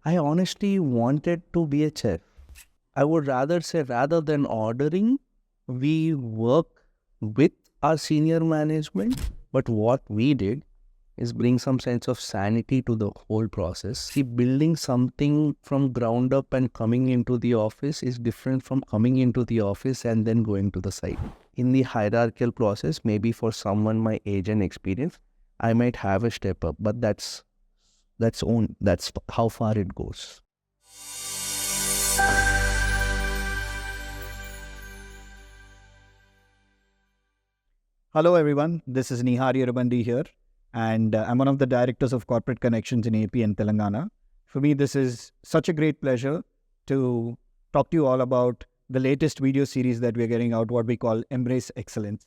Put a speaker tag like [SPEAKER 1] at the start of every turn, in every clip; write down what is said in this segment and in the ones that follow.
[SPEAKER 1] I honestly wanted to be a chef. I would rather say, rather than ordering, we work with our senior management. But what we did is bring some sense of sanity to the whole process. See, building something from ground up and coming into the office is different from coming into the office and then going to the site. In the hierarchical process, maybe for someone my age and experience, I might have a step up, but that's how far it goes.
[SPEAKER 2] Hello everyone, this is Nihari Arabandi here, and I'm one of the directors of corporate connections in AP and Telangana. For me, this is such a great pleasure to talk to you all about the latest video series that we're getting out, what we call Embrace Excellence.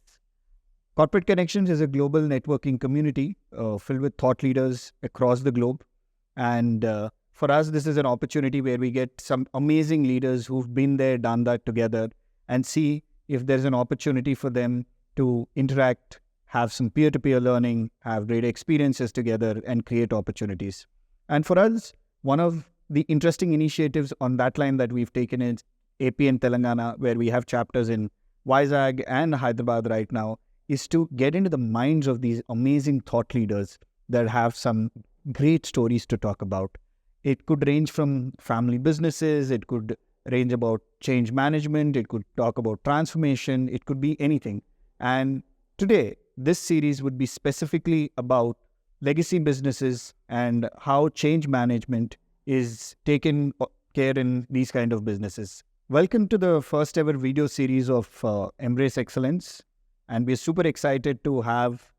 [SPEAKER 2] Corporate Connections is a global networking community filled with thought leaders across the globe. And for us, this is an opportunity where we get some amazing leaders who've been there, done that together, and see if there's an opportunity for them to interact, have some peer-to-peer learning, have great experiences together, and create opportunities. And for us, one of the interesting initiatives on that line that we've taken is AP and Telangana, where we have chapters in Vizag and Hyderabad right now, is to get into the minds of these amazing thought leaders that have some great stories to talk about. It could range from family businesses, it could range about change management, it could talk about transformation, it could be anything. And today, this series would be specifically about legacy businesses and how change management is taken care in these kind of businesses. Welcome to the first ever video series of Embrace Excellence. And we're super excited to have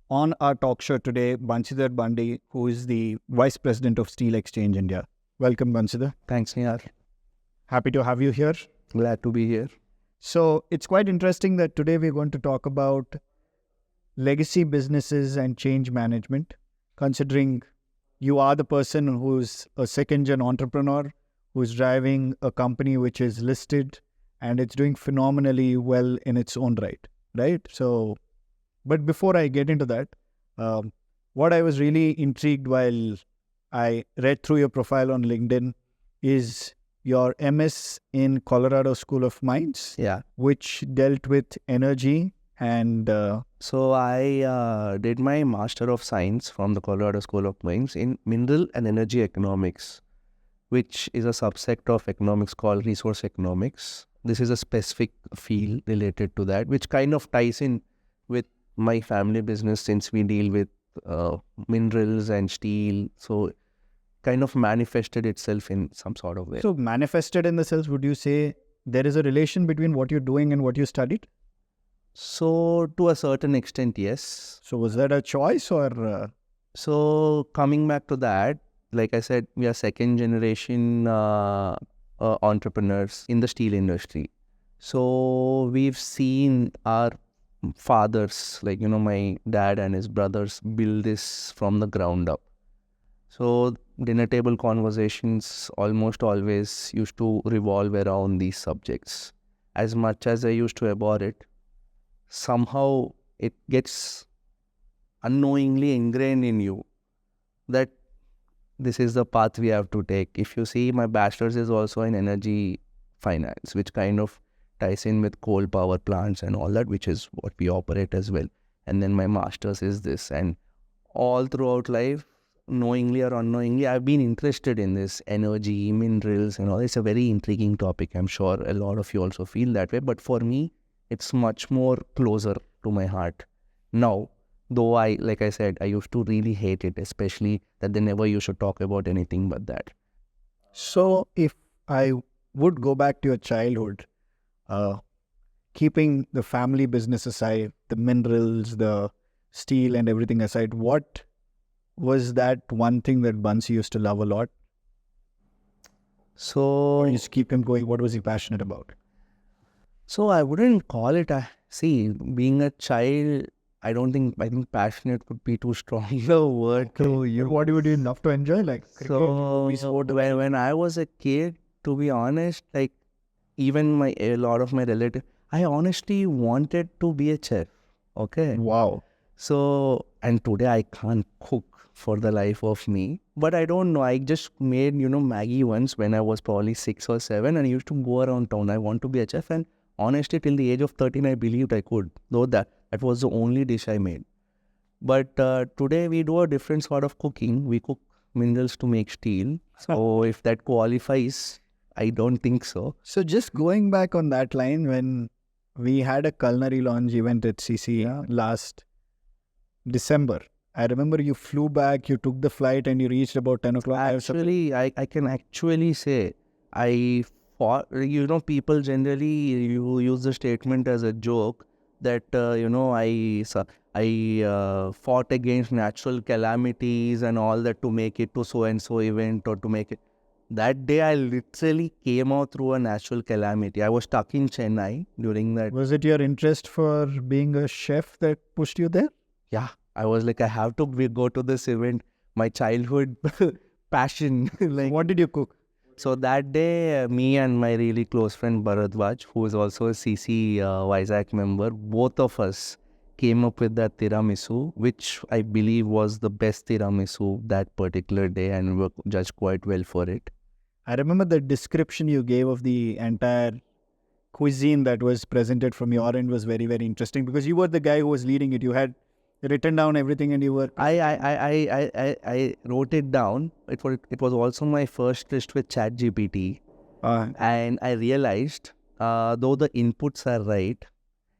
[SPEAKER 2] on our talk show today, Bansidhar Bandi, who is the Vice President of Steel Exchange India. Welcome, Bansidhar.
[SPEAKER 1] Thanks, Nihar.
[SPEAKER 2] Happy to have you here.
[SPEAKER 1] Glad to be here.
[SPEAKER 2] So it's quite interesting that today we're going to talk about legacy businesses and change management, considering you are the person who's a second-gen entrepreneur, who's driving a company which is listed and it's doing phenomenally well in its own right? So, but before I get into that, what I was really intrigued while I read through your profile on LinkedIn is your MS in Colorado School of Mines, which dealt with energy and...
[SPEAKER 1] So I did my Master of Science from the Colorado School of Mines in Mineral and Energy Economics, which is a subsect of economics called resource economics. This is a specific field related to that, which kind of ties in with my family business since we deal with minerals and steel. So kind of manifested itself in some sort of way.
[SPEAKER 2] So manifested in the sense, would you say there is a relation between what you're doing and what you studied?
[SPEAKER 1] So to a certain extent, yes.
[SPEAKER 2] So was that a choice or?
[SPEAKER 1] So coming back to that, like I said, we are second generation entrepreneurs in the steel industry. So we've seen our fathers, like, my dad and his brothers build this from the ground up. So dinner table conversations almost always used to revolve around these subjects. As much as I used to abhor it, somehow it gets unknowingly ingrained in you that this is the path we have to take. If you see, my bachelor's is also in energy finance, which kind of ties in with coal power plants and all that, which is what we operate as well. And then my master's is this. And all throughout life, knowingly or unknowingly, I've been interested in this energy, minerals and all. It's a very intriguing topic. I'm sure a lot of you also feel that way. But for me, it's much more closer to my heart now. Though like I said, I used to really hate it, especially that they never used to talk about anything but that.
[SPEAKER 2] So if I would go back to your childhood, keeping the family business aside, the minerals, the steel and everything aside, what was that one thing that Bansi used to love a lot?
[SPEAKER 1] So
[SPEAKER 2] or just keep him going, what was he passionate about?
[SPEAKER 1] So I wouldn't call it see, being a child, I think passionate would be too strong a word to use.
[SPEAKER 2] What would you love to enjoy? Like cricket,
[SPEAKER 1] So when I was a kid, to be honest, like even a lot of my relatives, I honestly wanted to be a chef. Okay.
[SPEAKER 2] Wow.
[SPEAKER 1] So, and today I can't cook for the life of me. But I don't know. I just made, Maggie once when I was probably 6 or 7, and I used to go around town. I want to be a chef. And honestly, till the age of 13, I believed I could. Though that was the only dish I made. But today we do a different sort of cooking. We cook minerals to make steel. So if that qualifies, I don't think so.
[SPEAKER 2] So just going back on that line, when we had a culinary launch event at CC last December, I remember you flew back, you took the flight and you reached about 10 o'clock.
[SPEAKER 1] Actually, I can actually say I fought, people generally use the statement as a joke that, I fought against natural calamities and all that to make it to so-and-so event or to make it. That day, I literally came out through a natural calamity. I was stuck in Chennai during that.
[SPEAKER 2] Was it your interest for being a chef that pushed you there?
[SPEAKER 1] Yeah, I was like, I have to go to this event. My childhood passion. Like,
[SPEAKER 2] What did you cook?
[SPEAKER 1] so that day, me and my really close friend Bharadwaj, who is also a CC Vizag member, both of us came up with that tiramisu, which I believe was the best tiramisu that particular day, and we were judged quite well for it.
[SPEAKER 2] I remember the description you gave of the entire cuisine that was presented from your end was very, very interesting, because you were the guy who was leading it. You had written down everything and you were...
[SPEAKER 1] I wrote it down. It was also my first list with ChatGPT, and I realized though the inputs are right,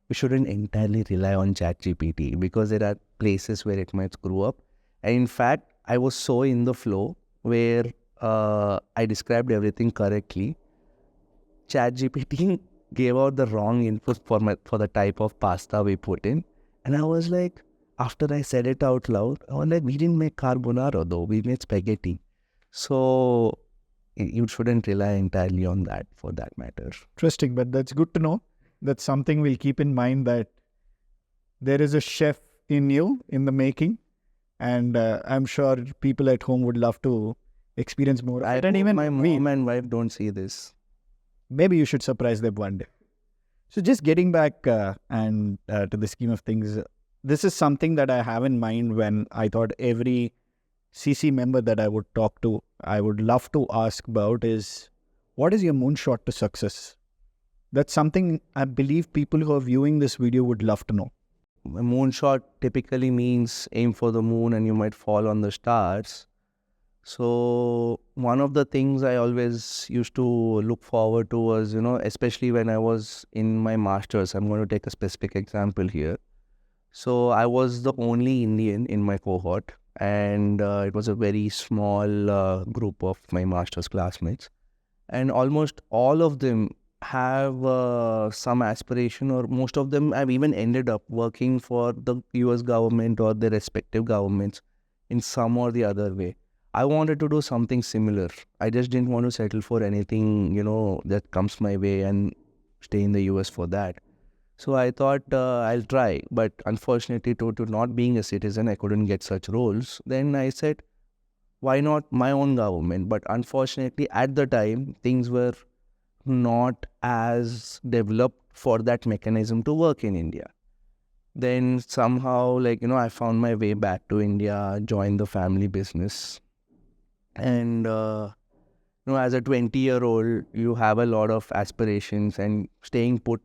[SPEAKER 1] we shouldn't entirely rely on ChatGPT because there are places where it might screw up. And in fact, I was so in the flow where I described everything correctly. ChatGPT gave out the wrong input for the type of pasta we put in, and I was like, after I said it out loud, I was like, we didn't make carbonara though, we made spaghetti. So you shouldn't rely entirely on that for that matter.
[SPEAKER 2] Interesting, but that's good to know. That's something we'll keep in mind, that there is a chef in you in the making, and I'm sure people at home would love to experience more.
[SPEAKER 1] I
[SPEAKER 2] And even
[SPEAKER 1] my
[SPEAKER 2] we,
[SPEAKER 1] mom and wife don't see this.
[SPEAKER 2] maybe you should surprise them one day. So just getting back to the scheme of things, this is something that I have in mind when I thought every CC member that I would talk to, I would love to ask about is, what is your moonshot to success? That's something I believe people who are viewing this video would love to know.
[SPEAKER 1] A moonshot typically means aim for the moon and you might fall on the stars. So one of the things I always used to look forward to was, especially when I was in my master's, I'm going to take a specific example here. So I was the only Indian in my cohort, and it was a very small group of my master's classmates. And almost all of them have some aspiration, or most of them have even ended up working for the US government or their respective governments in some or the other way. I wanted to do something similar. I just didn't want to settle for anything, that comes my way and stay in the US for that. So I thought I'll try. But unfortunately, to not being a citizen, I couldn't get such roles. Then I said, why not my own government? But unfortunately, at the time, things were not as developed for that mechanism to work in India. Then somehow, I found my way back to India, joined the family business. And, as a 20-year-old, you have a lot of aspirations, and staying put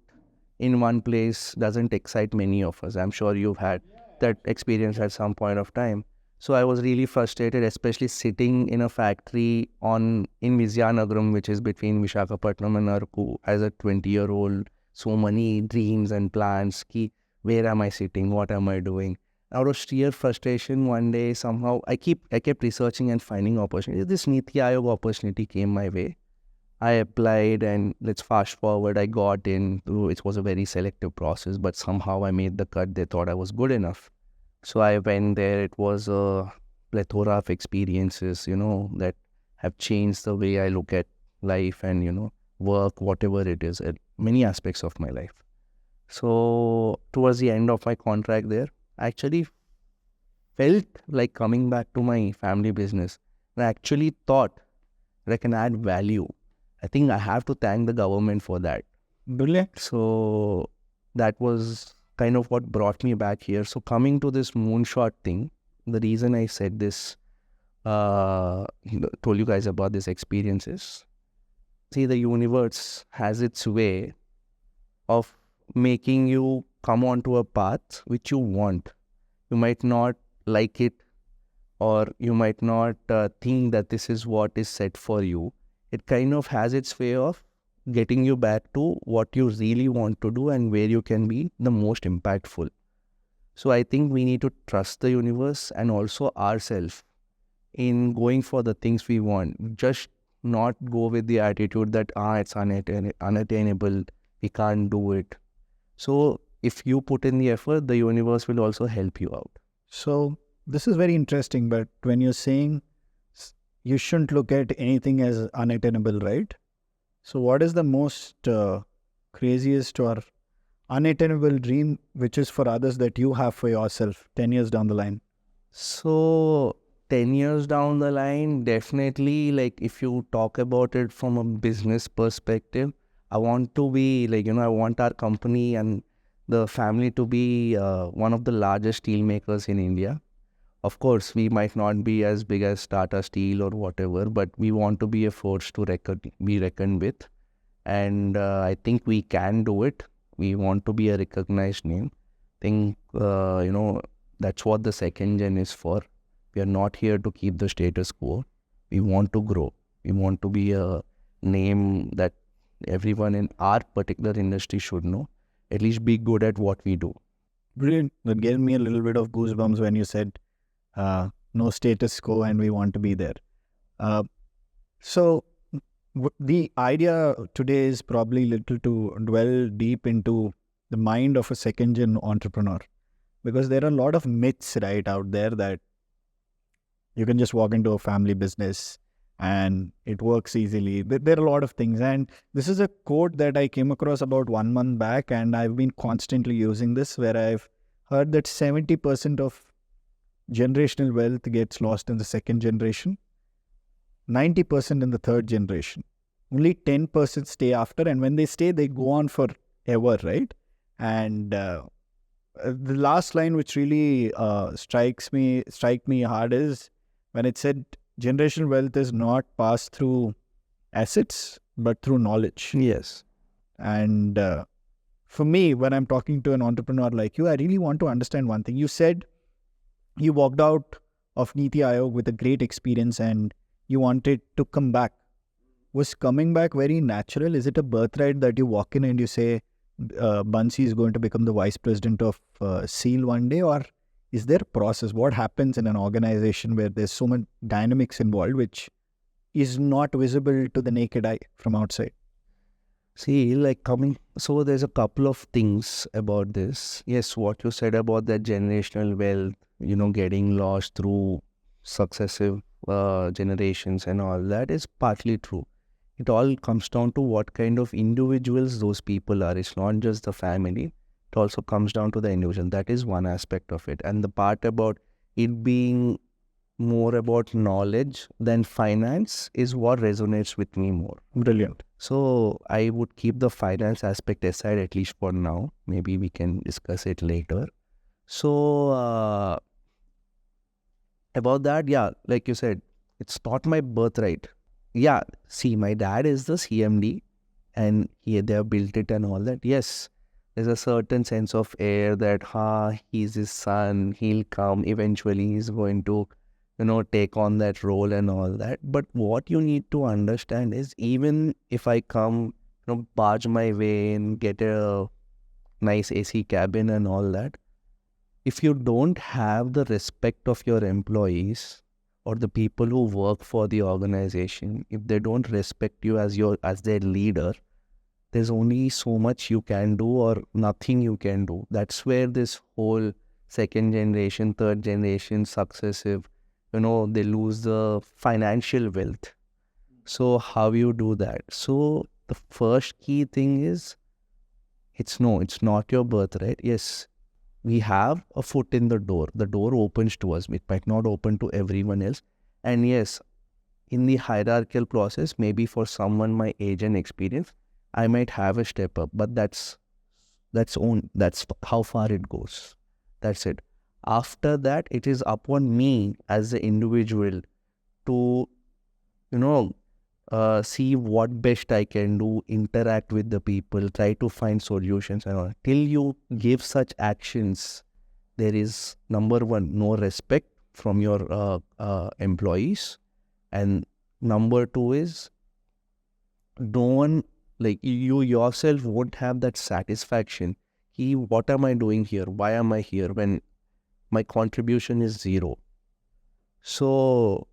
[SPEAKER 1] in one place doesn't excite many of us. I'm sure you've had that experience at some point of time. So I was really frustrated, especially sitting in a factory in Vizianagaram, which is between Visakhapatnam and Arku, as a 20-year-old. So many dreams and plans. Where am I sitting? What am I doing? Out of sheer frustration, one day somehow I kept researching and finding opportunities. This Niti Aayog opportunity came my way. I applied, and let's fast forward, I got in. It was a very selective process, but somehow I made the cut. They thought I was good enough. So I went there. It was a plethora of experiences, that have changed the way I look at life and, work, whatever it is, at many aspects of my life. So towards the end of my contract there, I actually felt like coming back to my family business. And I actually thought that I can add value. I think I have to thank the government for that.
[SPEAKER 2] Brilliant.
[SPEAKER 1] So that was kind of what brought me back here. So coming to this moonshot thing, the reason I said this, told you guys about this experience is, see, the universe has its way of making you come onto a path which you want. You might not like it, or you might not think that this is what is set for you. It kind of has its way of getting you back to what you really want to do and where you can be the most impactful. So I think we need to trust the universe and also ourselves in going for the things we want. Just not go with the attitude that it's unattainable, we can't do it. So if you put in the effort, the universe will also help you out.
[SPEAKER 2] So this is very interesting, but when you're saying you shouldn't look at anything as unattainable, right? So what is the most craziest or unattainable dream which is for others that you have for yourself 10 years down the line?
[SPEAKER 1] So 10 years down the line, definitely, like if you talk about it from a business perspective, I want to be I want our company and the family to be one of the largest steel makers in India. Of course, we might not be as big as Tata Steel or whatever, but we want to be a force to be reckoned with. And I think we can do it. We want to be a recognized name. I think, that's what the second gen is for. We are not here to keep the status quo. We want to grow. We want to be a name that everyone in our particular industry should know. At least be good at what we do.
[SPEAKER 2] Brilliant. That gave me a little bit of goosebumps when you said no status quo and we want to be there. So the idea today is probably little to dwell deep into the mind of a second gen entrepreneur, because there are a lot of myths right out there that you can just walk into a family business and it works easily. There are a lot of things, and this is a quote that I came across about 1 month back, and I've been constantly using this, where I've heard that 70% of generational wealth gets lost in the second generation, 90% in the third generation. Only 10% stay after, and when they stay, they go on forever, right? And the last line which really strike me hard is when it said generational wealth is not passed through assets but through knowledge.
[SPEAKER 1] Yes.
[SPEAKER 2] And for me, when I'm talking to an entrepreneur like you, I really want to understand one thing. You said you walked out of Niti Aayog with a great experience and you wanted to come back. Was coming back very natural? Is it a birthright that you walk in and you say, Bansi is going to become the vice president of SEAL one day? Or is there a process? What happens in an organization where there's so much dynamics involved which is not visible to the naked eye from outside?
[SPEAKER 1] See, so there's a couple of things about this. Yes, what you said about that generational wealth, getting lost through successive generations and all that is partly true. It all comes down to what kind of individuals those people are. It's not just the family. It also comes down to the individual. That is one aspect of it. And the part about it being more about knowledge than finance is what resonates with me more.
[SPEAKER 2] Brilliant.
[SPEAKER 1] So I would keep the finance aspect aside, at least for now. Maybe we can discuss it later. So about that, yeah, like you said, it's not my birthright. Yeah, see, my dad is the CMD and they have built it and all that. Yes, there's a certain sense of air that, he's his son, he'll come, eventually he's going to, take on that role and all that. But what you need to understand is, even if I come, barge my way in, get a nice AC cabin and all that, if you don't have the respect of your employees or the people who work for the organization, if they don't respect you as their leader, there's only so much you can do or nothing you can do. That's where this whole second generation, third generation, successive, they lose the financial wealth. So how you do that? So the first key thing is, it's not your birthright. Yes, we have a foot in the door. The door opens to us. It might not open to everyone else. And yes, in the hierarchical process, maybe for someone my age and experience, I might have a step up. But that's That's how far it goes. That's it. After that, it is upon me as the individual to, see what best I can do, interact with the people, try to find solutions and all. Till you give such actions, there is number one, no respect from your employees, and number two is no one, like you yourself won't have that satisfaction. What am I doing here? Why am I here when my contribution is zero? So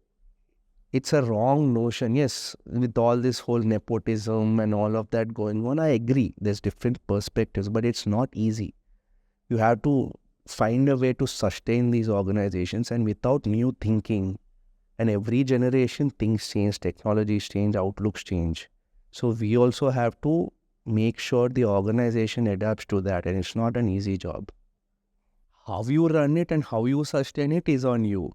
[SPEAKER 1] it's a wrong notion. Yes, with all this whole nepotism and all of that going on, I agree. There's different perspectives, but it's not easy. You have to find a way to sustain these organizations, and without new thinking, and every generation things change, technologies change, outlooks change. So we also have to make sure the organization adapts to that, and it's not an easy job. How you run it and how you sustain it is on you.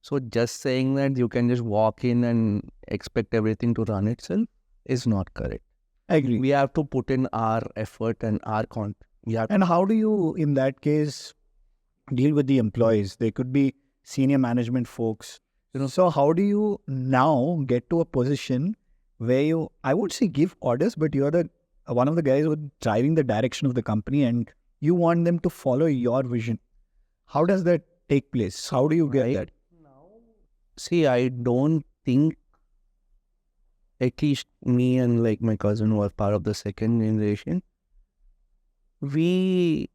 [SPEAKER 1] So just saying that you can just walk in and expect everything to run itself is not correct.
[SPEAKER 2] I agree.
[SPEAKER 1] We have to put in our effort and our
[SPEAKER 2] And how do you, in that case, deal with the employees? They could be senior management folks. So how do you now get to a position where you, I would say, give orders, but you're the one of the guys who are driving the direction of the company, and you want them to follow your vision? How does that take place? How do you get that?
[SPEAKER 1] See, I don't think, at least me and like my cousin who are part of the second generation, I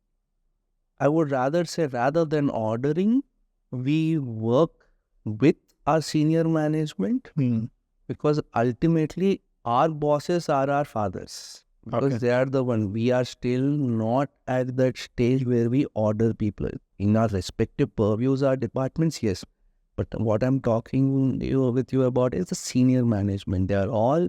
[SPEAKER 1] would rather say, rather than ordering, we work with our senior management, because ultimately our bosses are our fathers. Because they are the one. We are still not at that stage where we order people. In our respective purviews, our departments, yes. But what I'm talking with you about is the senior management. They are all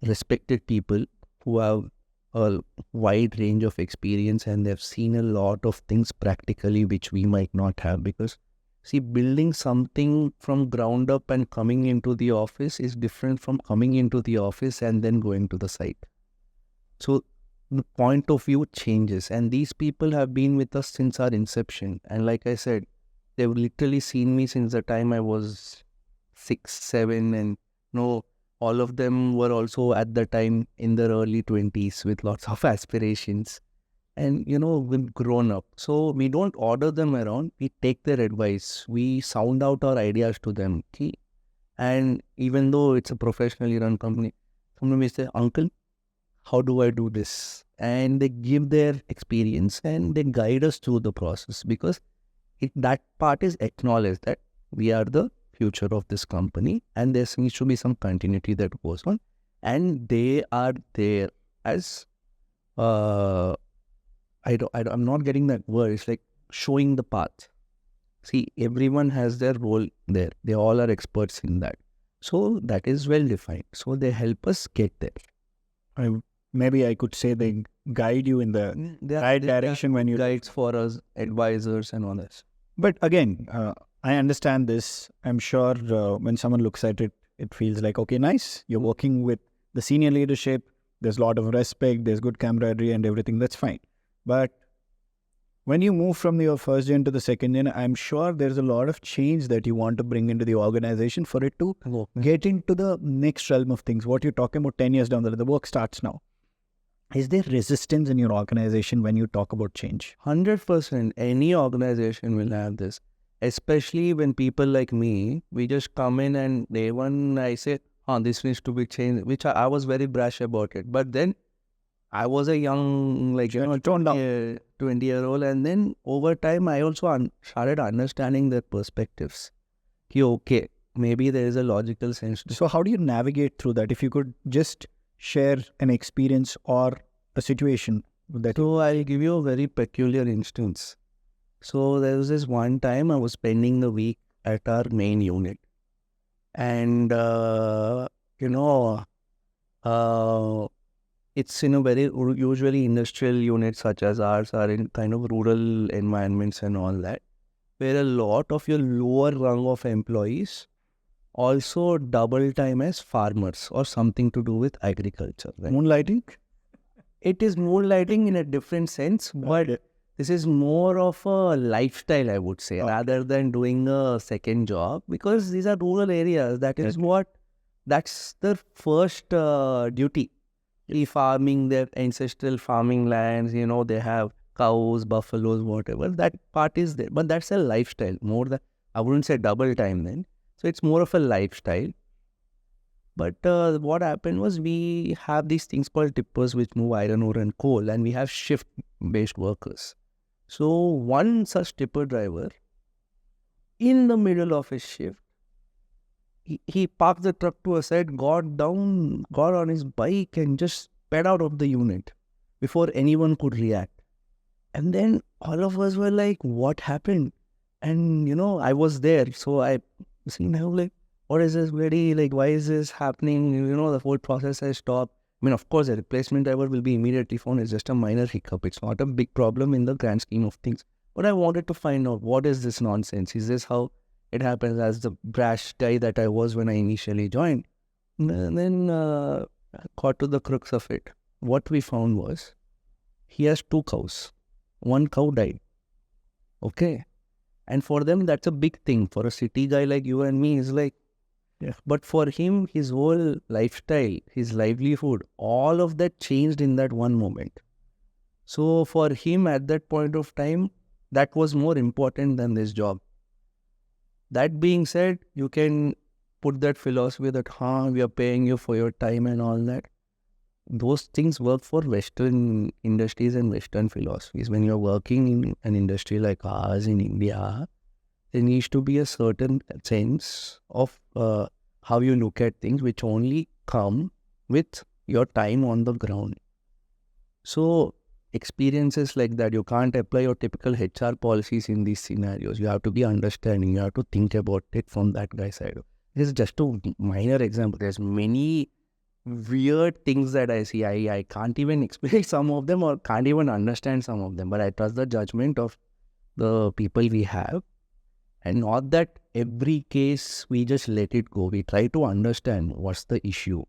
[SPEAKER 1] respected people who have a wide range of experience, and they've seen a lot of things practically which we might not have. Because see, building something from ground up and coming into the office is different from coming into the office and then going to the site. So the point of view changes, and these people have been with us since our inception. And like I said, they've literally seen me since the time I was 6, 7, and all of them were also at the time in their early 20s with lots of aspirations. And we've grown up. So we don't order them around, we take their advice, we sound out our ideas to them. And even though it's a professionally run company, sometimes we say, "Uncle, how do I do this?" And they give their experience and they guide us through the process, because that part is acknowledged that we are the future of this company, and there needs to be some continuity that goes on, and they are there as I'm not getting that word. It's like showing the path. See, everyone has their role there. They all are experts in that. So that is well defined. So they help us get there.
[SPEAKER 2] Maybe I could say they guide you in the right direction when you...
[SPEAKER 1] Guides for us, advisors and all this.
[SPEAKER 2] But again, I understand this. I'm sure when someone looks at it, it feels like, okay, nice. You're working with the senior leadership. There's a lot of respect. There's good camaraderie and everything. That's fine. But when you move from your first gen to the second gen, I'm sure there's a lot of change that you want to bring into the organization for it to get into the next realm of things. What you're talking about 10 years down the line, the work starts now. Is there resistance in your organization when you talk about change?
[SPEAKER 1] 100%. Any organization will have this. Especially when people like me, we just come in and day one I say, this needs to be changed, which I was very brash about it. But then I was a young, 20-year-old, and then over time I also started understanding their perspectives. Okay, maybe there is a logical sense to...
[SPEAKER 2] So how do you navigate through that? If you could just share an experience or a situation that...
[SPEAKER 1] So I'll give you a very peculiar instance. So there was this one time I was spending the week at our main unit, and it's in a very usually industrial unit such as ours are in kind of rural environments and all that, where a lot of your lower rung of employees also double time as farmers or something to do with agriculture. Right?
[SPEAKER 2] Moonlighting?
[SPEAKER 1] it is moonlighting in a different sense, but
[SPEAKER 2] Okay.
[SPEAKER 1] this is more of a lifestyle, I would say,
[SPEAKER 2] Okay.
[SPEAKER 1] rather than doing a second job, because these are rural areas. That is that's the first duty. Farming their ancestral farming lands, they have cows, buffaloes, whatever. That part is there, but that's a lifestyle more than, I wouldn't say double time then. So it's more of a lifestyle. But what happened was, we have these things called tippers which move iron ore and coal, and we have shift-based workers. So one such tipper driver, in the middle of his shift, he parked the truck to a side, got down, got on his bike and just sped out of the unit before anyone could react. And then all of us were like, what happened? And, I was there. So I was like, what is this bloody, like, why is this happening? The whole process has stopped. I mean, of course, a replacement driver will be immediately found. It's just a minor hiccup. It's not a big problem in the grand scheme of things. But I wanted to find out, what is this nonsense? Is this how it happens, as the brash guy that I was when I initially joined? And then got to the crux of it. What we found was, he has 2 cows. 1 cow died. Okay. And for them, that's a big thing. For a city guy like you and me, is like,
[SPEAKER 2] yeah.
[SPEAKER 1] But for him, his whole lifestyle, his livelihood, all of that changed in that one moment. So for him at that point of time, that was more important than this job. That being said, you can put that philosophy that, we are paying you for your time and all that. Those things work for Western industries and Western philosophies. When you're working in an industry like ours in India, there needs to be a certain sense of how you look at things, which only come with your time on the ground. So experiences like that, you can't apply your typical HR policies in these scenarios. You have to be understanding. You have to think about it from that guy's side. This is just a minor example. There's many weird things that I see. I can't even explain some of them, or can't even understand some of them. But I trust the judgment of the people we have. And not that every case we just let it go. We try to understand what's the issue.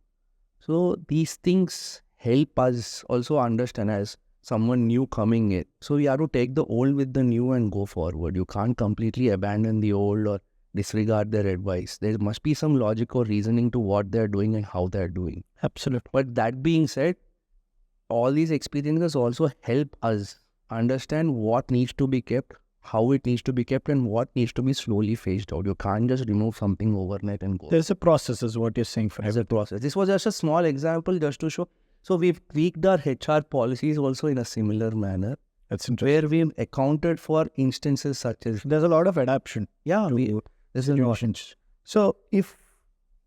[SPEAKER 1] So these things help us also understand as someone new coming in. So we have to take the old with the new and go forward. You can't completely abandon the old or disregard their advice. There must be some logic or reasoning to what they're doing and how they're doing.
[SPEAKER 2] Absolutely.
[SPEAKER 1] But that being said, all these experiences also help us understand what needs to be kept, how it needs to be kept, and what needs to be slowly phased out. You can't just remove something overnight and go.
[SPEAKER 2] There's a process, is what you're saying. For
[SPEAKER 1] There's a process. This was just a small example just to show. So we've tweaked our HR policies also in a similar manner.
[SPEAKER 2] That's interesting.
[SPEAKER 1] Where we've accounted for instances such as...
[SPEAKER 2] There's a lot of adaptation.
[SPEAKER 1] Yeah,
[SPEAKER 2] there's situations. So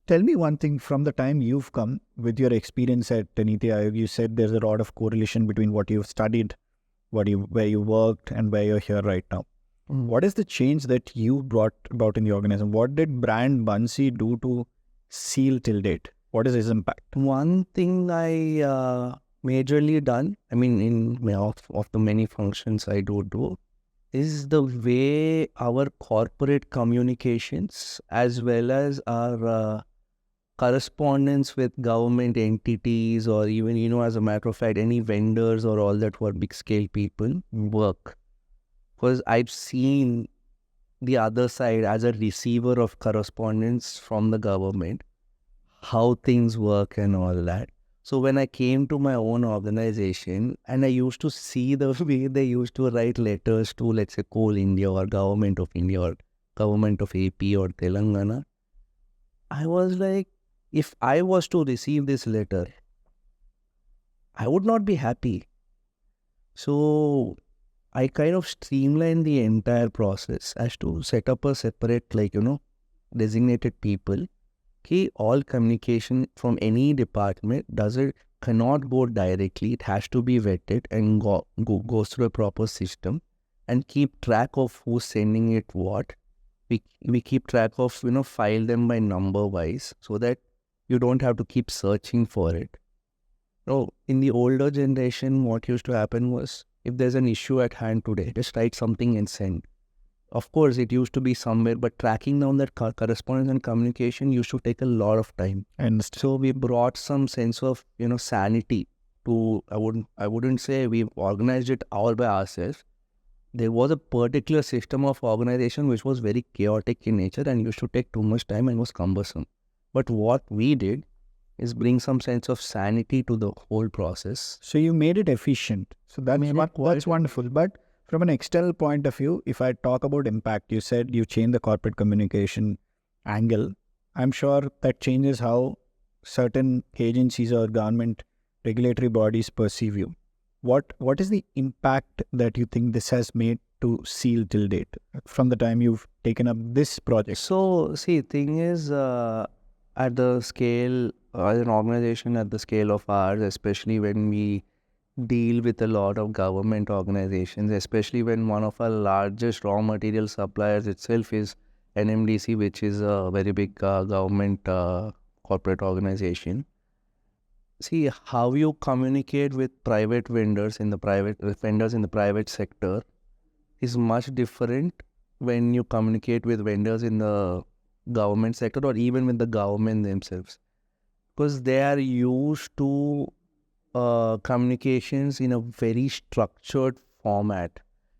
[SPEAKER 2] tell me one thing, from the time you've come with your experience at Niti Aayog, you said there's a lot of correlation between what you've studied, where you worked, and where you're here right now. What is the change that you brought about in the organization? What did brand Bansi do to SEAL till date? What is his impact?
[SPEAKER 1] One thing I majorly done, I mean, in of the many functions I do, is the way our corporate communications as well as our correspondence with government entities, or even, as a matter of fact, any vendors or all that were big scale people work. Because I've seen the other side as a receiver of correspondence from the government, how things work and all that. So when I came to my own organization and I used to see the way they used to write letters to, let's say, Coal India or Government of India or Government of AP or Telangana, I was like, if I was to receive this letter, I would not be happy. So I kind of streamlined the entire process as to set up a separate, designated people. All communication from any department cannot go directly. It has to be vetted and goes through a proper system, and keep track of who's sending it what. We keep track of, file them by number wise, so that you don't have to keep searching for it. No, in the older generation, what used to happen was, if there's an issue at hand today, just write something and send. Of course, it used to be somewhere, but tracking down that correspondence and communication used to take a lot of time.
[SPEAKER 2] And
[SPEAKER 1] so we brought some sense of, sanity to, I wouldn't say we've organized it all by ourselves. There was a particular system of organization which was very chaotic in nature and used to take too much time and was cumbersome. But what we did is bring some sense of sanity to the whole process.
[SPEAKER 2] So you made it efficient. So that's wonderful. But from an external point of view, if I talk about impact, you said you changed the corporate communication angle. I'm sure that changes how certain agencies or government regulatory bodies perceive you. What is the impact that you think this has made to SEAL till date from the time you've taken up this project?
[SPEAKER 1] So, see, thing is, at the scale, as an organization at the scale of ours, especially when we deal with a lot of government organizations, especially when one of our largest raw material suppliers itself is NMDC, which is a very big government corporate organization. See, how you communicate with private vendors in the private sector is much different when you communicate with vendors in the government sector or even with the government themselves, because they are used to communications in a very structured format.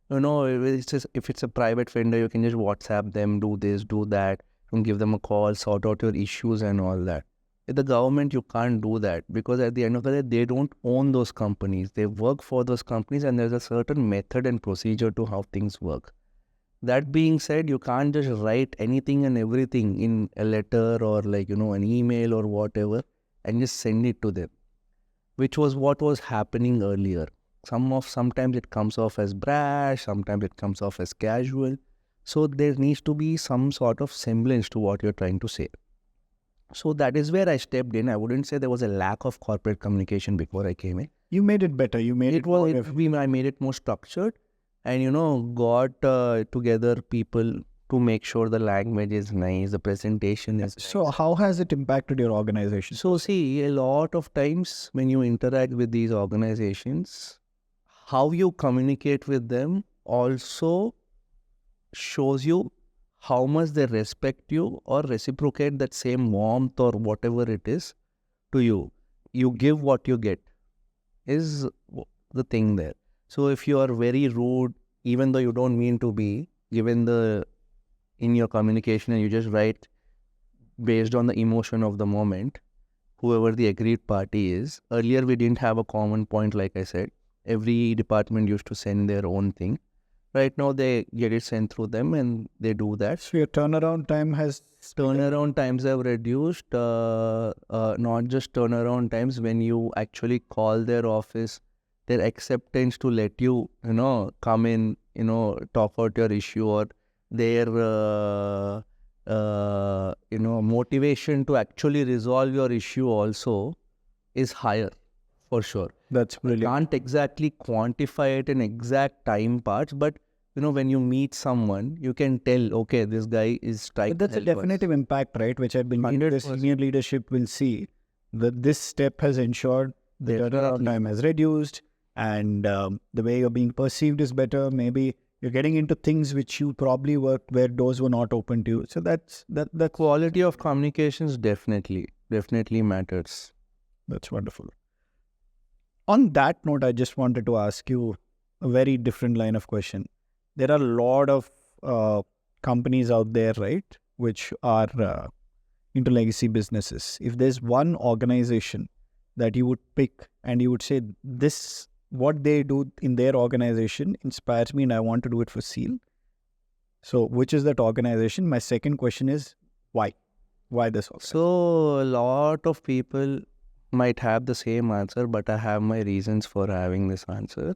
[SPEAKER 1] If it's a private vendor, you can just WhatsApp them, do this, do that, and give them a call, sort out your issues and all that. With the government, you can't do that because at the end of the day, they don't own those companies. They work for those companies and there's a certain method and procedure to how things work. That being said, you can't just write anything and everything in a letter or an email or whatever and just send it to them, which was what was happening earlier. Sometimes it comes off as brash, sometimes it comes off as casual. So there needs to be some sort of semblance to what you're trying to say. So that is where I stepped in. I wouldn't say there was a lack of corporate communication before I came in.
[SPEAKER 2] You made it better. You made
[SPEAKER 1] I made it more structured, and got together people to make sure the language is nice, the presentation is nice.
[SPEAKER 2] So how has it impacted your organization?
[SPEAKER 1] So see, a lot of times when you interact with these organizations, how you communicate with them also shows you how much they respect you or reciprocate that same warmth or whatever it is to you. You give what you get is the thing there. So if you are very rude, even though you don't mean to be, in your communication and you just write based on the emotion of the moment, whoever the agreed party is. Earlier we didn't have a common point, like I said. Every department used to send their own thing. Right now, they get it sent through them and they do that.
[SPEAKER 2] So your turnaround time has...
[SPEAKER 1] Turnaround times have reduced, not just turnaround times. When you actually call their office, their acceptance to let you, come in, talk out your issue, or their, motivation to actually resolve your issue also is higher, for sure.
[SPEAKER 2] That's brilliant.
[SPEAKER 1] I can't exactly quantify it in exact time parts, but when you meet someone, you can tell, okay, this guy is trying.
[SPEAKER 2] But that's a definitive impact, right? Which I believe the senior leadership will see that this step has ensured the turnaround time has reduced, and the way you're being perceived is better. Maybe you're getting into things which you probably worked where doors were not open to you. So that's
[SPEAKER 1] the quality of communications definitely matters.
[SPEAKER 2] That's wonderful. On that note, I just wanted to ask you a very different line of question. There are a lot of companies out there, right, which are into legacy businesses. If there's one organization that you would pick and you would say, this, what they do in their organization inspires me and I want to do it for SEAL. So which is that organization? My second question is, why? Why this organization?
[SPEAKER 1] So a lot of people might have the same answer, but I have my reasons for having this answer.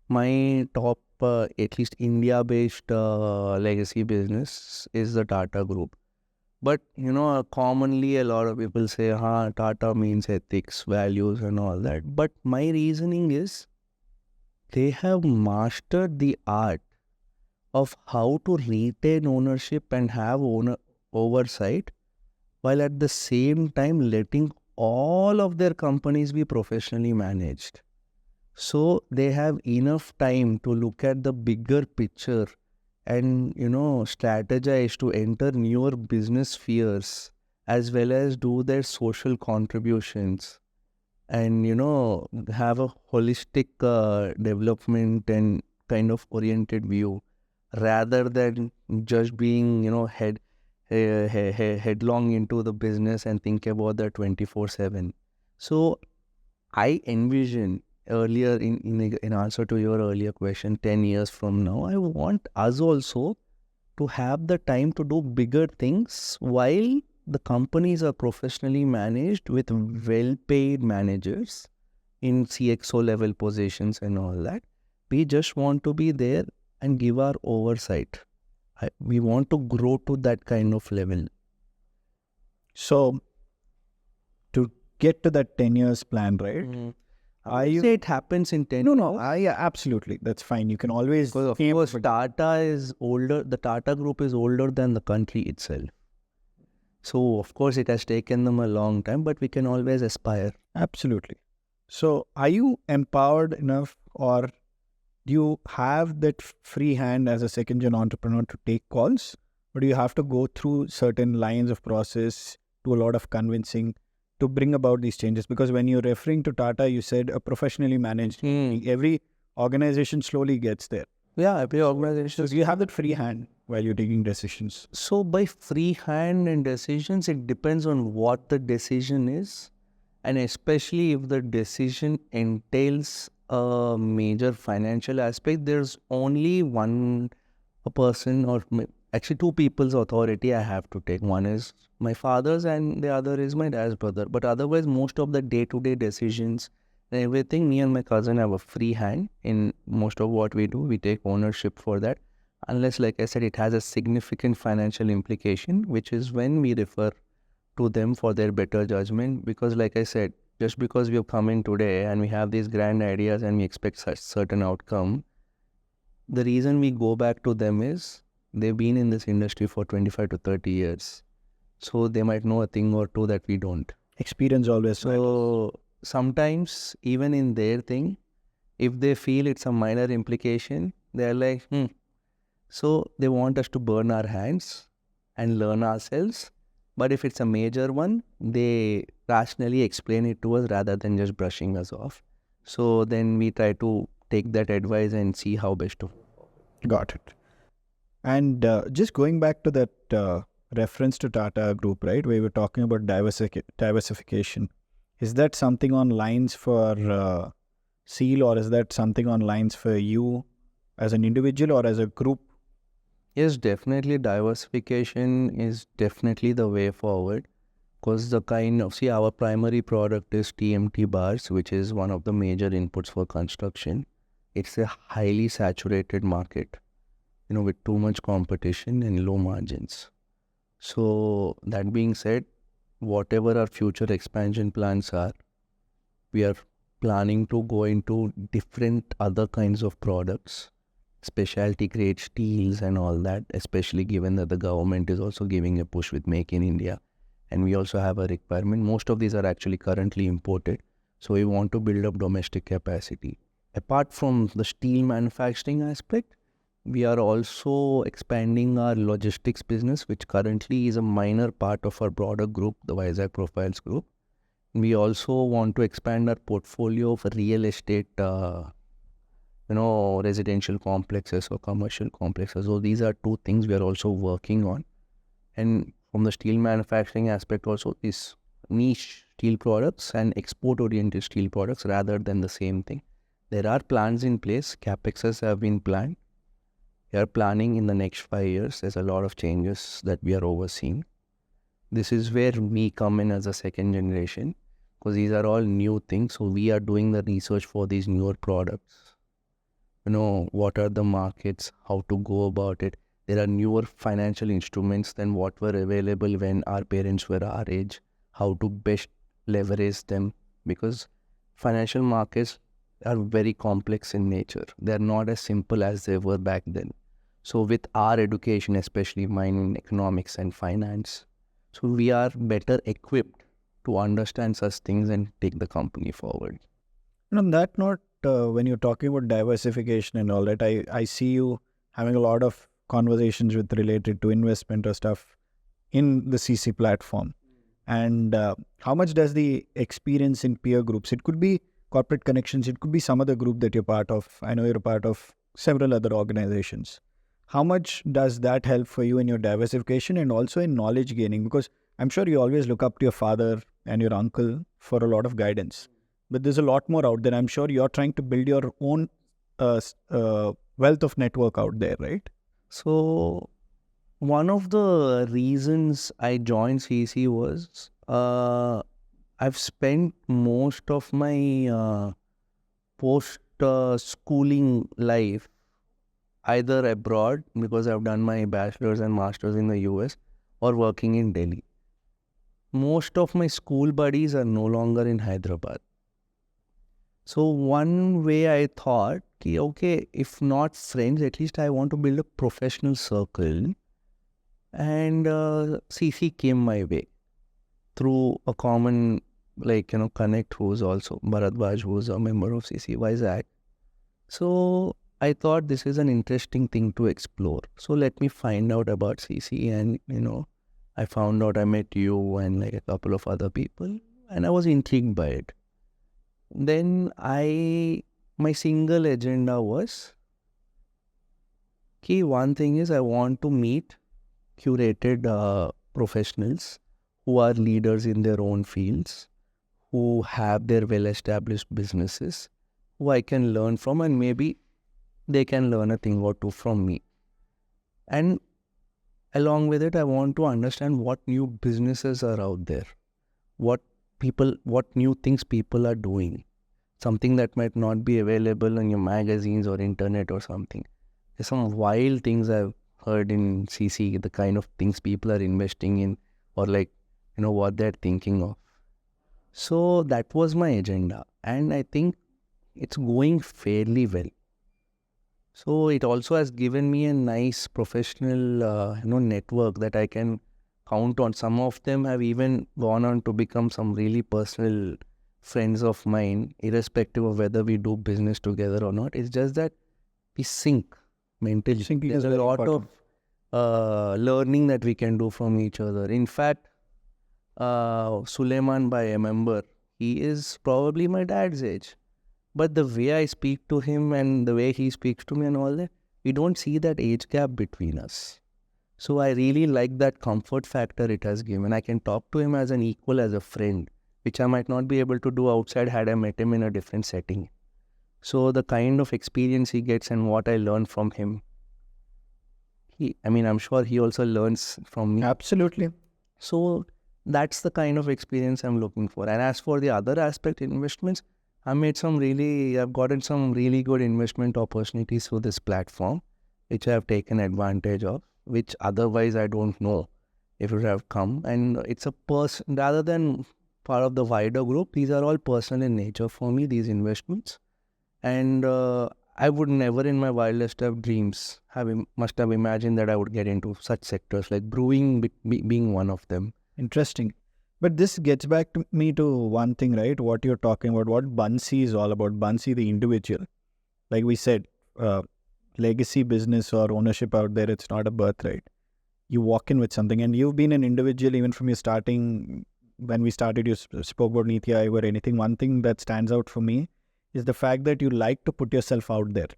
[SPEAKER 1] My top, at least India-based legacy business is the Tata Group. But, commonly a lot of people say, Tata means ethics, values and all that. But my reasoning is, they have mastered the art of how to retain ownership and have oversight, while at the same time letting all of their companies be professionally managed. So they have enough time to look at the bigger picture and, strategize to enter newer business spheres as well as do their social contributions and have a holistic development and kind of oriented view, rather than just being headlong into the business and think about that 24/7. So I envision earlier in answer to your earlier question, 10 years from now, I want us also to have the time to do bigger things while the companies are professionally managed with well-paid managers in CXO level positions and all that. We just want to be there and give our oversight. We want to grow to that kind of level.
[SPEAKER 2] So, to get to that 10 years plan, right?
[SPEAKER 1] I say it happens in 10
[SPEAKER 2] No, yeah, absolutely. That's fine. You can always...
[SPEAKER 1] Because of course, Tata is older, the Tata Group is older than the country itself. So, of course, it has taken them a long time, but we can always aspire.
[SPEAKER 2] Absolutely. So, are you empowered enough, or do you have that free hand as a second-gen entrepreneur to take calls? Or do you have to go through certain lines of process, do a lot of convincing to bring about these changes? Because when you're referring to Tata, you said a professionally managed. Every organization slowly gets there.
[SPEAKER 1] Yeah, every organization.
[SPEAKER 2] So you have that free hand while you're taking decisions.
[SPEAKER 1] So by free hand and decisions, it depends on what the decision is. And especially if the decision entails a major financial aspect, there's only one person, or actually two people's authority I have to take. One is my father's and the other is my dad's brother. But otherwise, most of the day-to-day decisions and everything, me and my cousin have a free hand in most of what we do. We take ownership for that. Unless, like I said, it has a significant financial implication, which is when we refer to them for their better judgment. Because like I said, just because we have come in today and we have these grand ideas and we expect such certain outcome, the reason we go back to them is they've been in this industry for 25 to 30 years. So they might know a thing or two that we don't.
[SPEAKER 2] Experience always matters.
[SPEAKER 1] So sometimes even in their thing, if they feel it's a minor implication, they're like, So they want us to burn our hands and learn ourselves. But if it's a major one, they rationally explain it to us rather than just brushing us off. So then we try to take that advice and see how best to.
[SPEAKER 2] Got it. And just going back to that reference to Tata Group, right, where we were talking about diversification. Is that something on lines for SEAL, or is that something on lines for you as an individual or as a group?
[SPEAKER 1] Yes, definitely diversification is definitely the way forward, because the kind of, our primary product is TMT bars, which is one of the major inputs for construction. It's a highly saturated market, with too much competition and low margins. So that being said, whatever our future expansion plans are, we are planning to go into different other kinds of products, specialty grade steels and all that, especially given that the government is also giving a push with Make in India. And we also have a requirement. Most of these are actually currently imported. So we want to build up domestic capacity. Apart from the steel manufacturing aspect, we are also expanding our logistics business, which currently is a minor part of our broader group, the Vizag Profiles Group. We also want to expand our portfolio of real estate, residential complexes or commercial complexes. So these are two things we are also working on. And from the steel manufacturing aspect also, is niche steel products and export-oriented steel products rather than the same thing. There are plans in place. CapExes have been planned. We are planning in the next 5 years. There's a lot of changes that we are overseeing. This is where we come in as a second generation, because these are all new things. So we are doing the research for these newer products. What are the markets, how to go about it. There are newer financial instruments than what were available when our parents were our age, how to best leverage them, because financial markets are very complex in nature. They are not as simple as they were back then. So with our education, especially mine in economics and finance, so we are better equipped to understand such things and take the company forward.
[SPEAKER 2] And on that note, when you're talking about diversification and all that, I see you having a lot of conversations related to investment or stuff in the CC platform. And how much does the experience in peer groups, it could be corporate connections, it could be some other group that you're part of. I know you're a part of several other organizations. How much does that help for you in your diversification and also in knowledge gaining? Because I'm sure you always look up to your father and your uncle for a lot of guidance. But there's a lot more out there. I'm sure you're trying to build your own wealth of network out there, right?
[SPEAKER 1] So one of the reasons I joined CC was I've spent most of my post schooling life either abroad because I've done my bachelor's and master's in the US or working in Delhi. Most of my school buddies are no longer in Hyderabad. So one way I thought, okay, if not friends, at least I want to build a professional circle. And CC came my way through a common, connect, who's also Bharadwaj, who's a member of CC Vizag. So I thought this is an interesting thing to explore. So let me find out about CC, and I found out, I met you and like a couple of other people, and I was intrigued by it. Then my single agenda was, one thing is I want to meet curated professionals who are leaders in their own fields, who have their well-established businesses, who I can learn from, and maybe they can learn a thing or two from me. And along with it, I want to understand what new businesses are out there, what new things people are doing, something that might not be available in your magazines or internet or something. There's some wild things I've heard in CC, the kind of things people are investing in, or what they're thinking of. So that was my agenda, and I think it's going fairly well. So it also has given me a nice professional network that I can count on. Some of them have even gone on to become some really personal friends of mine, irrespective of whether we do business together or not. It's just that we sync mentally. There's a lot of learning that we can do from each other. In fact, Suleiman Bhai, I remember, he is probably my dad's age. But the way I speak to him and the way he speaks to me and all that, we don't see that age gap between us. So I really like that comfort factor it has given. I can talk to him as an equal, as a friend, which I might not be able to do outside had I met him in a different setting. So the kind of experience he gets and what I learn from him, I'm sure he also learns from me.
[SPEAKER 2] Absolutely.
[SPEAKER 1] So that's the kind of experience I'm looking for. And as for the other aspect, investments, I've gotten some really good investment opportunities through this platform, which I have taken advantage of, which otherwise I don't know if it would have come. And it's a rather than part of the wider group, these are all personal in nature for me, these investments. And I would never in my wildest of dreams must have imagined that I would get into such sectors, like brewing being one of them.
[SPEAKER 2] Interesting. But this gets back to me to one thing, right? What you're talking about, what Bansi is all about. Bansi, the individual. Like we said, legacy business or ownership out there, it's not a birthright. You walk in with something, and you've been an individual even from your starting. When we started, you spoke about Niti Aayog or anything. One thing that stands out for me is the fact that you like to put yourself out there.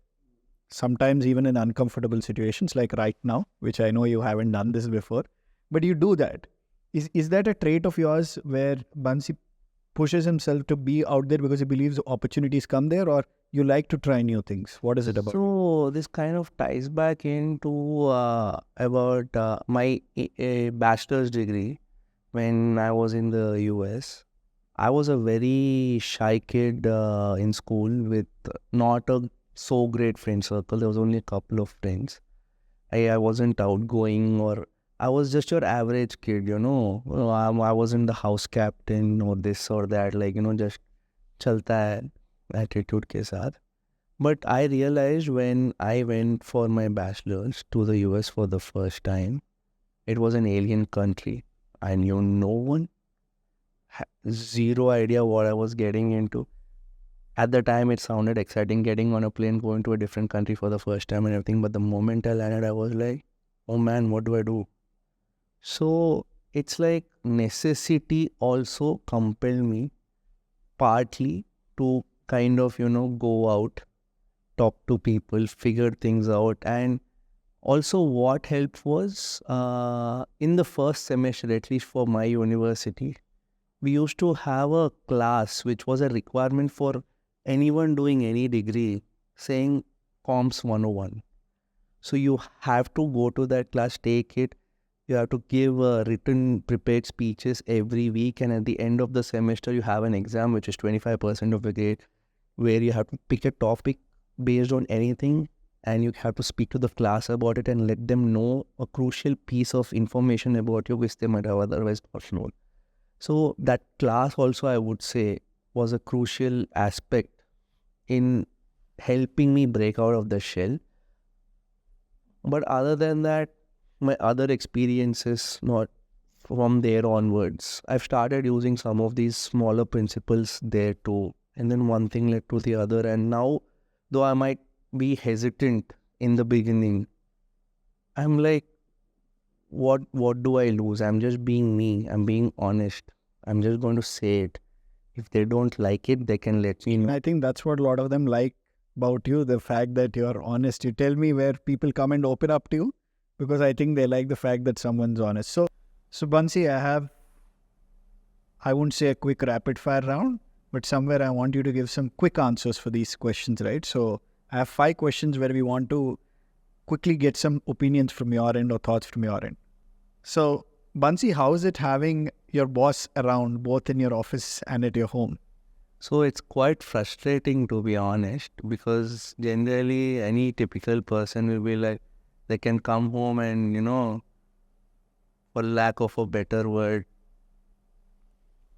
[SPEAKER 2] Sometimes even in uncomfortable situations like right now, which I know you haven't done this before, but you do that. Is that a trait of yours where Bansi pushes himself to be out there because he believes opportunities come there, or you like to try new things? What is it about?
[SPEAKER 1] So this kind of ties back into about my bachelor's degree. When I was in the US, I was a very shy kid in school with not a so great friend circle. There was only a couple of friends. I wasn't outgoing, or I was just your average kid, I wasn't the house captain or this or that, just chalta hai attitude ke saath. But I realized when I went for my bachelor's to the US for the first time, it was an alien country. I knew no one, zero idea what I was getting into. At the time, it sounded exciting getting on a plane, going to a different country for the first time and everything. But the moment I landed, I was like, oh man, what do I do? So it's like necessity also compelled me partly to kind of, go out, talk to people, figure things out. And also what helped was in the first semester, at least for my university, we used to have a class which was a requirement for anyone doing any degree, saying Comms 101. So you have to go to that class, take it. You have to give written prepared speeches every week, and at the end of the semester, you have an exam which is 25% of the grade, where you have to pick a topic based on anything, and you have to speak to the class about it and let them know a crucial piece of information about you which they might have otherwise not known. So that class also, I would say, was a crucial aspect in helping me break out of the shell. But other than that, my other experiences, not from there onwards, I've started using some of these smaller principles there too. And then one thing led to the other. And now, though I might be hesitant in the beginning, I'm like, what do I lose? I'm just being me. I'm being honest. I'm just going to say it. If they don't like it, they can let me
[SPEAKER 2] And
[SPEAKER 1] know.
[SPEAKER 2] I think that's what a lot of them like about you, the fact that you're honest. You tell me where people come and open up to you, because I think they like the fact that someone's honest. So Bansi, I won't say a quick rapid fire round, but somewhere I want you to give some quick answers for these questions, right? So I have 5 questions where we want to quickly get some opinions from your end or thoughts from your end. So Bansi, how is it having your boss around both in your office and at your home?
[SPEAKER 1] So it's quite frustrating, to be honest, because generally any typical person will be like, they can come home and, for lack of a better word,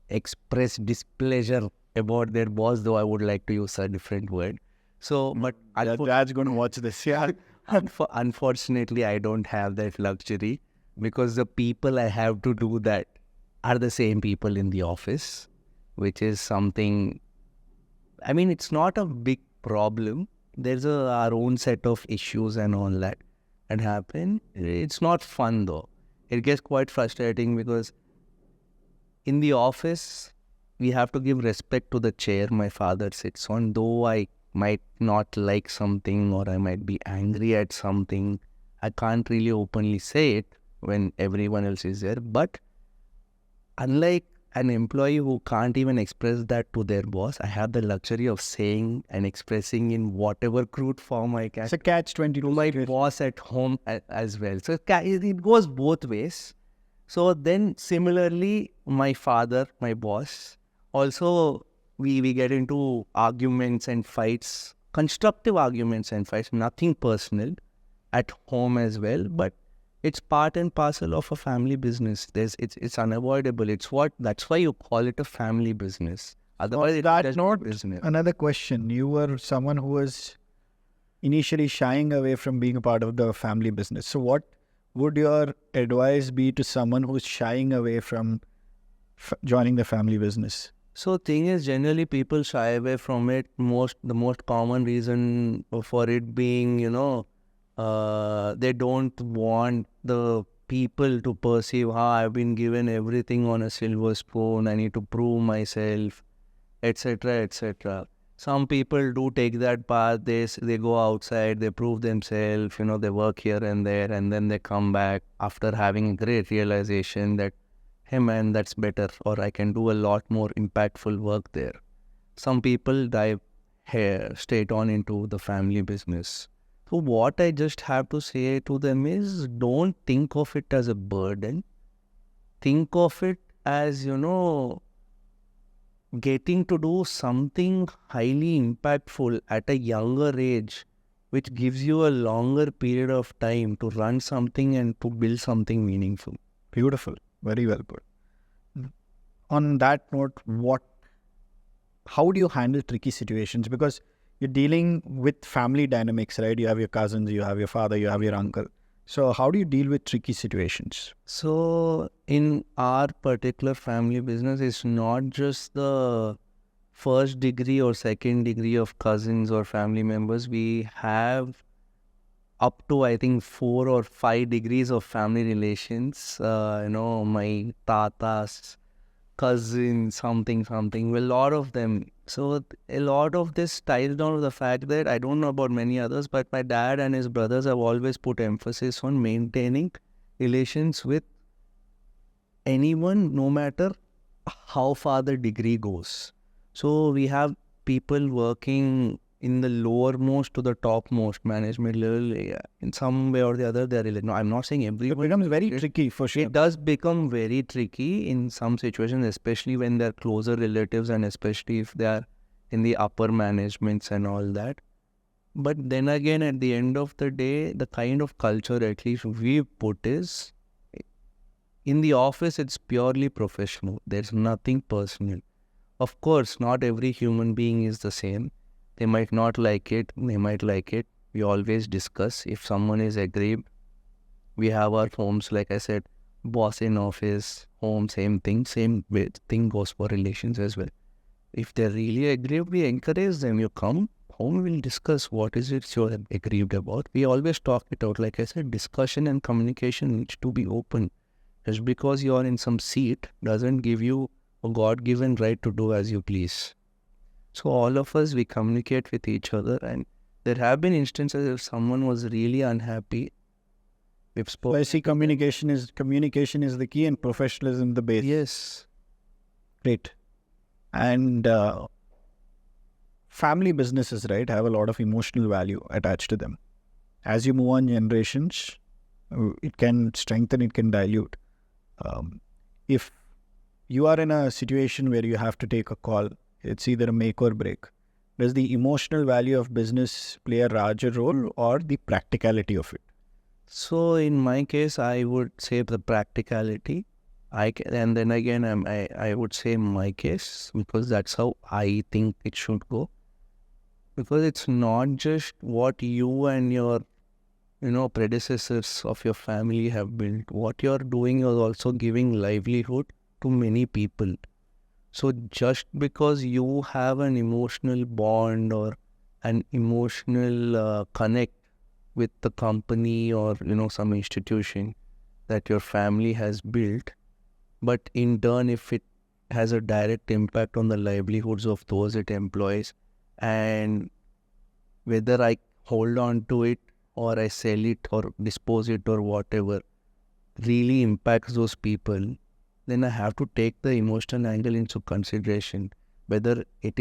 [SPEAKER 1] express displeasure about their boss, though I would like to use a different word. So, but
[SPEAKER 2] Dad's going to watch this, yeah.
[SPEAKER 1] unfortunately, I don't have that luxury, because the people I have to do that are the same people in the office, which is something, I mean, it's not a big problem. There's our own set of issues and all that happen. It's not fun though. It gets quite frustrating because in the office, we have to give respect to the chair my father sits on, though I might not like something or I might be angry at something. I can't really openly say it when everyone else is there. But unlike an employee who can't even express that to their boss, I have the luxury of saying and expressing in whatever crude form I can
[SPEAKER 2] It's a catch-22
[SPEAKER 1] to my
[SPEAKER 2] situation.
[SPEAKER 1] boss at home as well. So it goes both ways. So then similarly, my father, my boss, also we get into arguments and fights, constructive arguments and fights, nothing personal, at home as well. But it's part and parcel of a family business. It's unavoidable. That's why you call it a family business. Otherwise, it's
[SPEAKER 2] that
[SPEAKER 1] just
[SPEAKER 2] note,
[SPEAKER 1] business.
[SPEAKER 2] Another question. You were someone who was initially shying away from being a part of the family business. So what would your advice be to someone who's shying away from joining the family business?
[SPEAKER 1] So thing is, generally people shy away from it. The most common reason for it being, they don't want the people to perceive how I've been given everything on a silver spoon. I need to prove myself, etc., etc. Some people do take that path. They go outside, they prove themselves. They work here and there, and then they come back after having a great realization that, hey man, that's better, or I can do a lot more impactful work there. Some people dive here straight on into the family business. So what I just have to say to them is, don't think of it as a burden. Think of it as, getting to do something highly impactful at a younger age, which gives you a longer period of time to run something and to build something meaningful.
[SPEAKER 2] Beautiful. Very well put. On that note, how do you handle tricky situations? Because you're dealing with family dynamics, right? You have your cousins, you have your father, you have your uncle. So how do you deal with tricky situations?
[SPEAKER 1] So in our particular family business, it's not just the first degree or second degree of cousins or family members. We have up to I think 4 or 5 degrees of family relations. My tatas, cousins, something. Well, a lot of them. So a lot of this ties down to the fact that I don't know about many others, but my dad and his brothers have always put emphasis on maintaining relations with anyone, no matter how far the degree goes. So we have people working in the lowermost to the topmost management level. In some way or the other, they're related. No, I'm not saying
[SPEAKER 2] It
[SPEAKER 1] everyone.
[SPEAKER 2] becomes very tricky for sure.
[SPEAKER 1] It does become very tricky in some situations, especially when they're closer relatives and especially if they are in the upper managements and all that. But then again, at the end of the day, the kind of culture at least we put is in the office, it's purely professional. There's nothing personal. Of course, not every human being is the same. They might not like it, they might like it. We always discuss. If someone is aggrieved, we have our homes, like I said, boss in office, home, same thing. Same way, thing goes for relations as well. If they're really aggrieved, we encourage them. You come home, we'll discuss what is it you're aggrieved about. We always talk it out. Like I said, discussion and communication needs to be open. Just because you're in some seat doesn't give you a God-given right to do as you please. So all of us, we communicate with each other, and there have been instances if someone was really unhappy, we've
[SPEAKER 2] So
[SPEAKER 1] spoken.
[SPEAKER 2] I see communication is the key and professionalism the base.
[SPEAKER 1] Yes.
[SPEAKER 2] Great. And family businesses, right, have a lot of emotional value attached to them. As you move on generations, it can strengthen, it can dilute. If you are in a situation where you have to take a call, it's either a make or break. Does the emotional value of business play a larger role or the practicality of it?
[SPEAKER 1] So in my case, I would say the practicality. And then again, I would say my case because that's how I think it should go. Because it's not just what you and your predecessors of your family have built. What you're doing is also giving livelihood to many people. So just because you have an emotional bond or an emotional connect with the company or some institution that your family has built, but in turn if it has a direct impact on the livelihoods of those it employs, and whether I hold on to it or I sell it or dispose it or whatever really impacts those people, then I have to take the emotional angle into consideration, whether it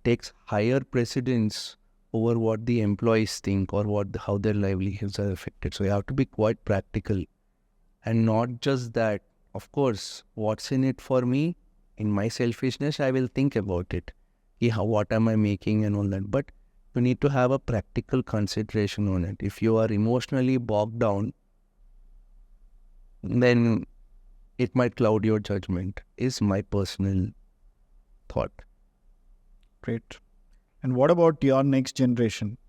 [SPEAKER 1] takes higher precedence over what the employees think or how their livelihoods are affected. So you have to be quite practical, and not just that. Of course, what's in it for me, in my selfishness, I will think about it. What am I making and all that. But you need to have a practical consideration on it. If you are emotionally bogged down, then it might cloud your judgment, is my personal thought.
[SPEAKER 2] Great. And what about your next generation?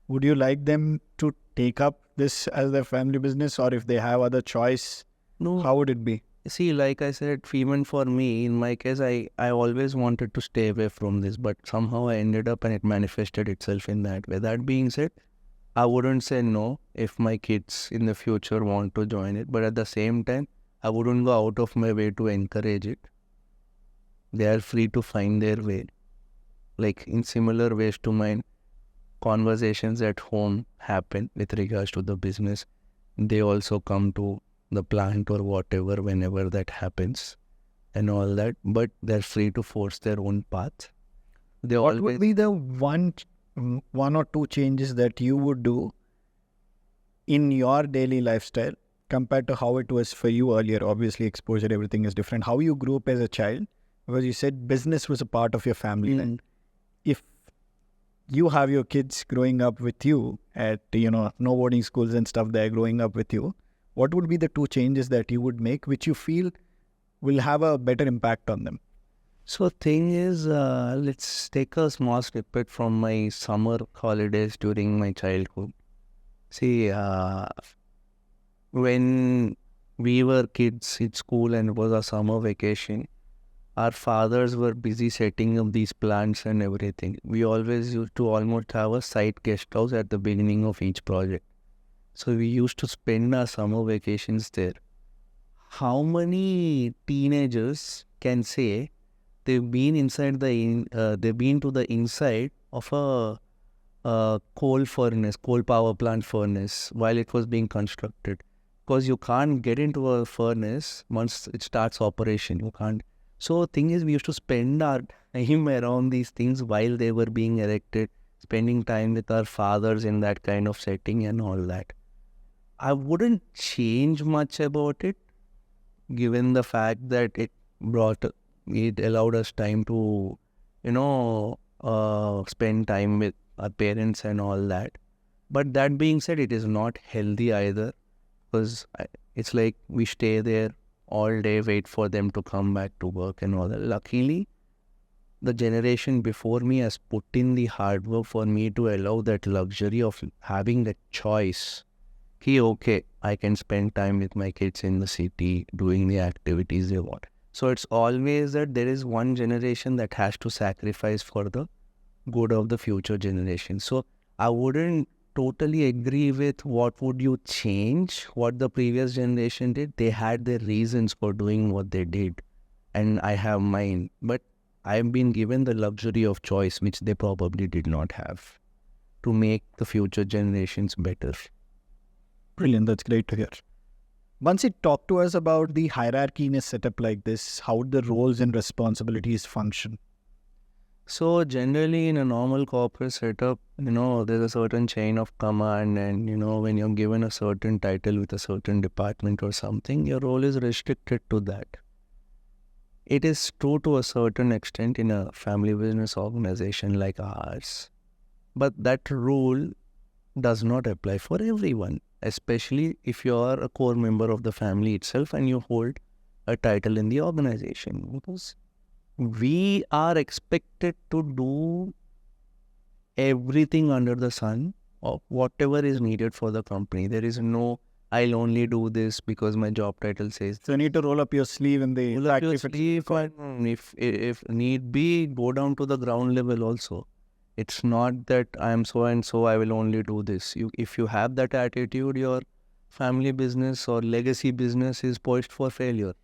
[SPEAKER 2] Would you like them to take up this as their family business, or if they have other choice,
[SPEAKER 1] No,
[SPEAKER 2] how would it be?
[SPEAKER 1] see, like I said, even for me, in my case, I always wanted to stay away from this, but somehow I ended up and it manifested itself in that way. That being said, I wouldn't say no if my kids in the future want to join it, but at the same time, I wouldn't go out of my way to encourage it. They are free to find their way. Like in similar ways to mine, conversations at home happen with regards to the business. They also come to the plant or whatever whenever that happens and all that, but they're free to force their own path. They
[SPEAKER 2] What
[SPEAKER 1] always
[SPEAKER 2] would be the one or two changes that you would do in your daily lifestyle compared to how it was for you earlier? Obviously, exposure, everything is different. How you grew up as a child, because you said business was a part of your family. Right? If you have your kids growing up with you at, no boarding schools and stuff, they're growing up with you, what would be the two changes that you would make which you feel will have a better impact on them?
[SPEAKER 1] So thing is, let's take a small snippet from my summer holidays during my childhood. See, when we were kids in school and it was a summer vacation, our fathers were busy setting up these plants and everything. We always used to almost have a side guest house at the beginning of each project. So we used to spend our summer vacations there. How many teenagers can say they've been they've been to the inside of a coal power plant furnace while it was being constructed? Because you can't get into a furnace once it starts operation. You can't. So thing is, we used to spend our time around these things while they were being erected, spending time with our fathers in that kind of setting and all that. I wouldn't change much about it, given the fact that it allowed us time to, spend time with our parents and all that. But that being said, it is not healthy either, because it's like we stay there all day, wait for them to come back to work and all that. Luckily, the generation before me has put in the hard work for me to allow that luxury of having the choice. Okay, I can spend time with my kids in the city doing the activities they want. So it's always that there is one generation that has to sacrifice for the good of the future generation. So I wouldn't totally agree with what would you change, what the previous generation did. They had their reasons for doing what they did, and I have mine. But I've been given the luxury of choice, which they probably did not have, to make the future generations better.
[SPEAKER 2] Brilliant. That's great to hear. Bansi, talk to us about the hierarchy in a setup like this, how the roles and responsibilities function.
[SPEAKER 1] So generally in a normal corporate setup, there's a certain chain of command, and, when you're given a certain title with a certain department or something, your role is restricted to that. It is true to a certain extent in a family business organization like ours. But that rule does not apply for everyone, especially if you are a core member of the family itself and you hold a title in the organization. Because we are expected to do everything under the sun of whatever is needed for the company. There is no, I'll only do this because my job title says.
[SPEAKER 2] So you need to roll up your sleeve in the
[SPEAKER 1] Roll up your sleeve, and if need be, go down to the ground level also. It's not that I am so and so, I will only do this. If you have that attitude, your family business or legacy business is poised for failure.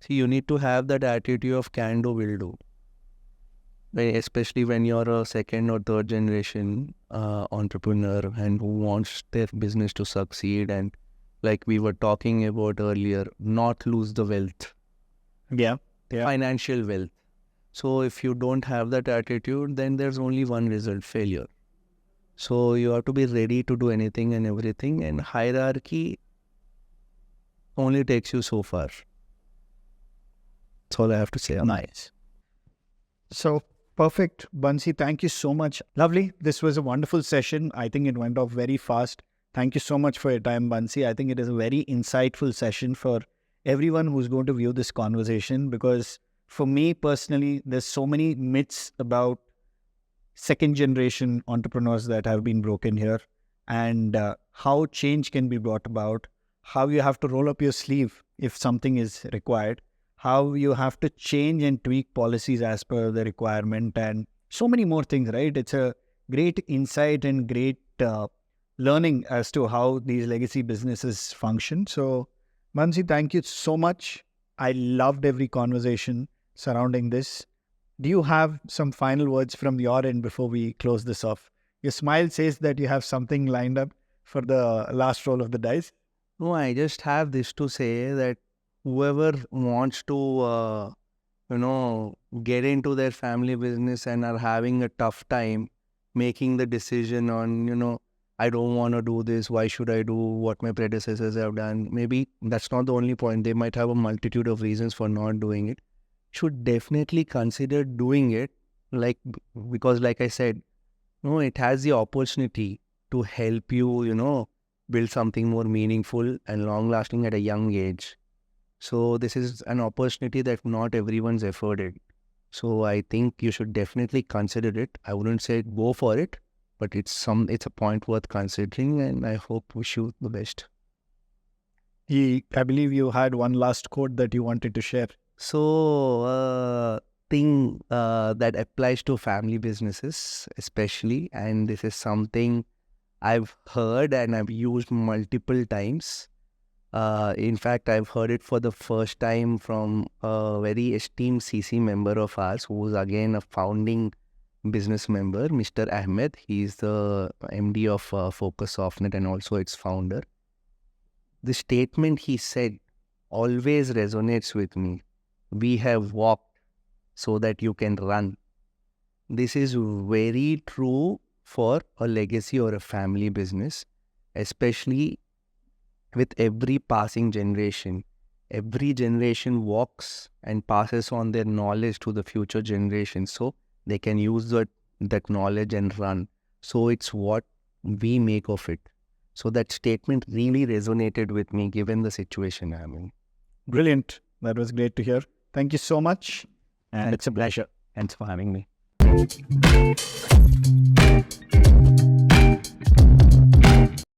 [SPEAKER 1] See, you need to have that attitude of can do, will do. Especially when you're a second or third generation entrepreneur and who wants their business to succeed, and like we were talking about earlier, not lose the wealth.
[SPEAKER 2] Yeah.
[SPEAKER 1] Financial wealth. So if you don't have that attitude, then there's only one result, failure. So you have to be ready to do anything and everything, and hierarchy only takes you so far. That's all I have to say on that.
[SPEAKER 2] Nice. So perfect, Bansi. Thank you so much. Lovely. This was a wonderful session. I think it went off very fast. Thank you so much for your time, Bansi. I think it is a very insightful session for everyone who's going to view this conversation, because for me personally, there's so many myths about second generation entrepreneurs that have been broken here, and how change can be brought about, how you have to roll up your sleeve if something is required, how you have to change and tweak policies as per the requirement, and so many more things, right? It's a great insight and great learning as to how these legacy businesses function. So, Bansi, thank you so much. I loved every conversation surrounding this. Do you have some final words from your end before we close this off? Your smile says that you have something lined up for the last roll of the dice.
[SPEAKER 1] No, I just have this to say that whoever wants to, get into their family business and are having a tough time making the decision on, I don't want to do this, why should I do what my predecessors have done? Maybe that's not the only point. They might have a multitude of reasons for not doing it. Should definitely consider doing it, because like I said, it has the opportunity to help you, build something more meaningful and long-lasting at a young age. So this is an opportunity that not everyone's afforded. So I think you should definitely consider it. I wouldn't say go for it, but it's a point worth considering, and I wish you the best.
[SPEAKER 2] I believe you had one last quote that you wanted to share.
[SPEAKER 1] So, thing that applies to family businesses, especially, and this is something I've heard and I've used multiple times. In fact, I've heard it for the first time from a very esteemed CC member of ours, who's again a founding business member, Mr. Ahmed. He's the MD of Focus Softnet and also its founder. The statement he said always resonates with me. We have walked so that you can run. This is very true for a legacy or a family business, especially with every passing generation. Every generation walks and passes on their knowledge to the future generation so they can use that knowledge and run. So it's what we make of it. So that statement really resonated with me given the situation I'm in.
[SPEAKER 2] Brilliant. That was great to hear. Thank you so much. And
[SPEAKER 1] Thanks.
[SPEAKER 2] it's a pleasure.
[SPEAKER 1] Thanks for having me.